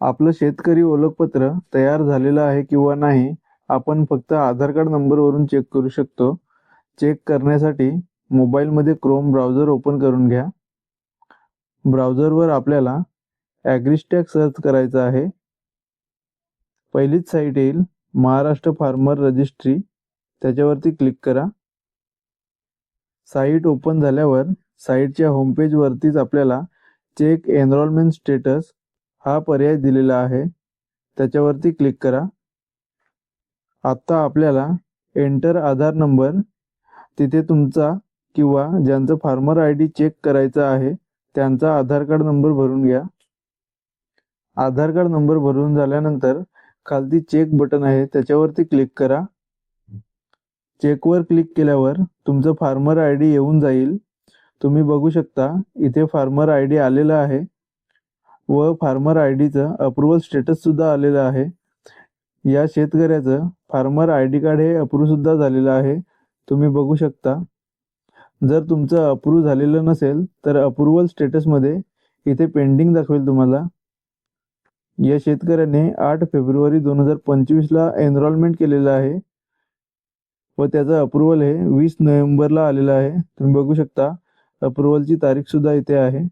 आपलं शेतकरी ओळखपत्र तयार झालेलं आहे किंवा नाही आपण फक्त आधार कार्ड नंबरवरून चेक करू शकतो. चेक करण्यासाठी मोबाईलमध्ये क्रोम ब्राउझर ओपन करून घ्या. ब्राउझरवर आपल्याला ॲग्रीस्टॅक सर्च करायचं आहे. पहिलीच साईट येईल महाराष्ट्र फार्मर रजिस्ट्री, त्याच्यावरती क्लिक करा. साईट ओपन झाल्यावर साईटच्या होमपेजवरतीच आपल्याला चेक एनरोलमेंट स्टेटस हा पर्याय दिलेला आहे, त्याच्यावरती क्लिक करा. आता आपल्याला एंटर आधार नंबर, तिथे तुमचा किंवा ज्यांचं फार्मर आय डी चेक करायचा आहे त्यांचा आधार कार्ड नंबर भरून घ्या. आधार कार्ड नंबर भरून झाल्यानंतर खालती चेक बटन आहे त्याच्यावरती क्लिक करा. चेकवर क्लिक केल्यावर तुमचं फार्मर आय डी येऊन जाईल. तुम्ही बघू शकता इथे फार्मर आय डी आलेलं आहे व फार्मर आय डीचं अप्रुव्हल स्टेटस सुद्धा आलेलं आहे. या शेतकऱ्याचं फार्मर आय डी कार्ड हे अप्रूव्ह सुद्धा झालेलं आहे, तुम्ही बघू शकता. जर तुमचं अप्रूव्ह झालेलं नसेल तर अप्रुव्हल स्टेटसमध्ये इथे पेंडिंग दाखवेल तुम्हाला. या शेतकऱ्याने 8 फेब्रुवारी 2025ला एनरोलमेंट केलेलं आहे व त्याचं अप्रुव्हल हे 20 नोव्हेंबरला आलेलं आहे. तुम्ही बघू शकता अप्रुव्हलची तारीख सुद्धा इथे आहे.